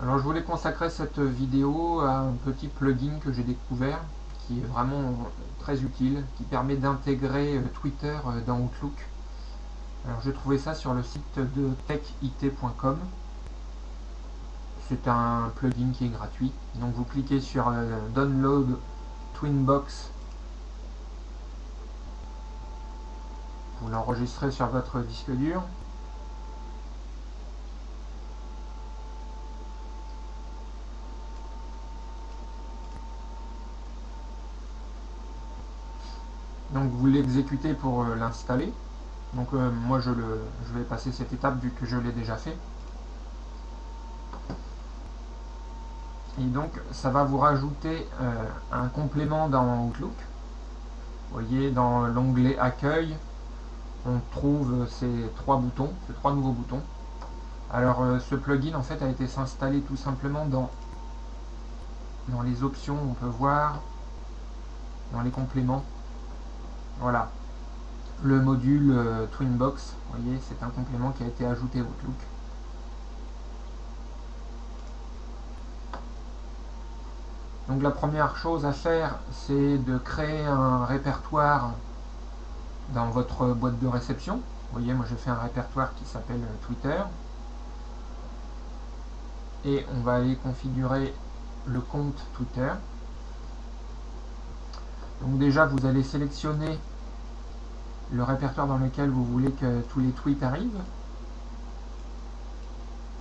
Alors je voulais consacrer cette vidéo à un petit plugin que j'ai découvert qui est vraiment très utile, qui permet d'intégrer Twitter dans Outlook. Alors j'ai trouvé ça sur le site de techit.com. C'est un plugin qui est gratuit. Donc vous cliquez sur Download Twinbox. Vous l'enregistrez sur votre disque dur. Donc vous l'exécutez pour l'installer. Donc moi je vais passer cette étape vu que je l'ai déjà fait. Et donc ça va vous rajouter un complément dans Outlook. Vous voyez, dans l'onglet Accueil, on trouve ces trois boutons, ces trois nouveaux boutons. Alors ce plugin en fait a été s'installer tout simplement dans les options. On peut voir dans les compléments, voilà, le module Twinbox. Vous voyez, c'est un complément qui a été ajouté à Outlook. Donc la première chose à faire, c'est de créer un répertoire dans votre boîte de réception. Vous voyez, moi j'ai fait un répertoire qui s'appelle Twitter. Et on va aller configurer le compte Twitter. Donc déjà, vous allez sélectionner le répertoire dans lequel vous voulez que tous les tweets arrivent.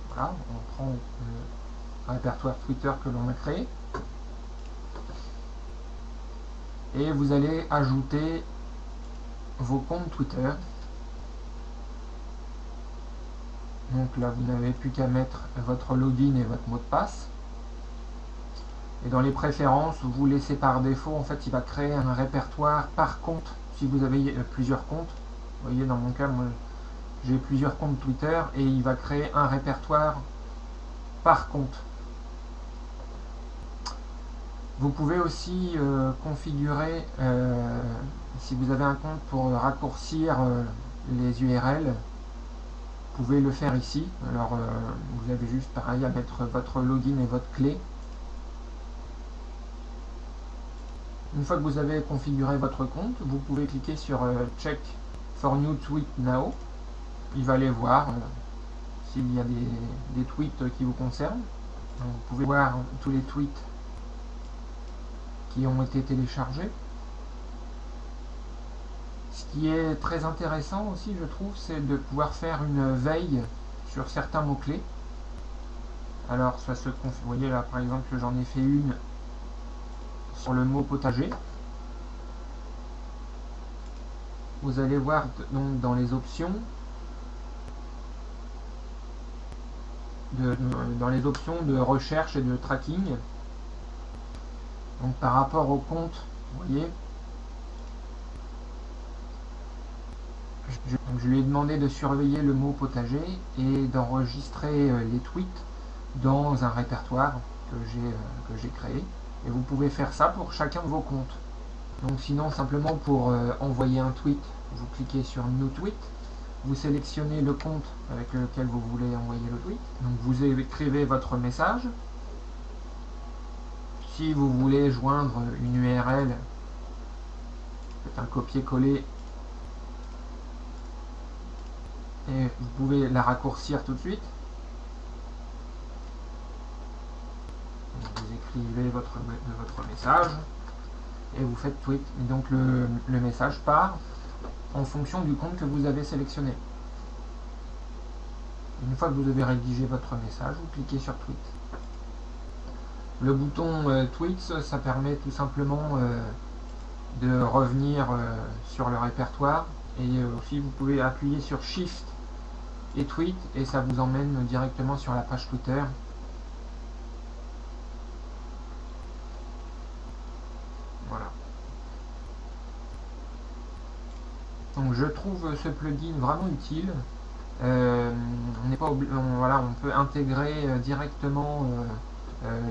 Voilà, on prend le répertoire Twitter que l'on a créé. Et vous allez ajouter vos comptes Twitter. Donc là, vous n'avez plus qu'à mettre votre login et votre mot de passe. Et dans les préférences, vous laissez par défaut, en fait, il va créer un répertoire par compte si vous avez plusieurs comptes. Vous voyez, dans mon cas, moi, j'ai plusieurs comptes Twitter et il va créer un répertoire par compte. Vous pouvez aussi configurer, si vous avez un compte pour raccourcir les URL, vous pouvez le faire ici. Alors vous avez juste pareil à mettre votre login et votre clé. Une fois que vous avez configuré votre compte, vous pouvez cliquer sur Check for New Tweet Now. Il va aller voir s'il y a des tweets qui vous concernent. Donc, vous pouvez voir tous les tweets qui ont été téléchargés. Ce qui est très intéressant aussi, je trouve, c'est de pouvoir faire une veille sur certains mots-clés. Alors, ça se vous voyez là, par exemple, j'en ai fait une sur le mot potager. Vous allez voir donc dans les options, dans les options de recherche et de tracking. Donc par rapport au compte, vous voyez, je lui ai demandé de surveiller le mot potager et d'enregistrer les tweets dans un répertoire que j'ai créé. Et vous pouvez faire ça pour chacun de vos comptes. Donc sinon, simplement pour envoyer un tweet, vous cliquez sur New Tweet, vous sélectionnez le compte avec lequel vous voulez envoyer le tweet. Donc vous écrivez votre message. Si vous voulez joindre une URL, faites un copier-coller et vous pouvez la raccourcir tout de suite. Vous écrivez votre message et vous faites tweet. Et donc le message part en fonction du compte que vous avez sélectionné. Une fois que vous avez rédigé votre message, vous cliquez sur tweet. Le bouton tweets, ça permet tout simplement de revenir sur le répertoire, et aussi vous pouvez appuyer sur Shift et tweet et ça vous emmène directement sur la page Twitter. Voilà. Donc je trouve ce plugin vraiment utile. On n'est pas voilà, on peut intégrer directement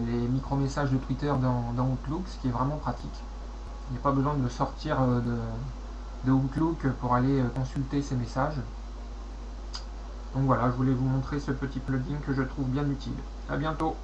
les micro-messages de Twitter dans Outlook, ce qui est vraiment pratique. Il n'y a pas besoin de sortir de Outlook pour aller consulter ces messages. Donc voilà, je voulais vous montrer ce petit plugin que je trouve bien utile. À bientôt!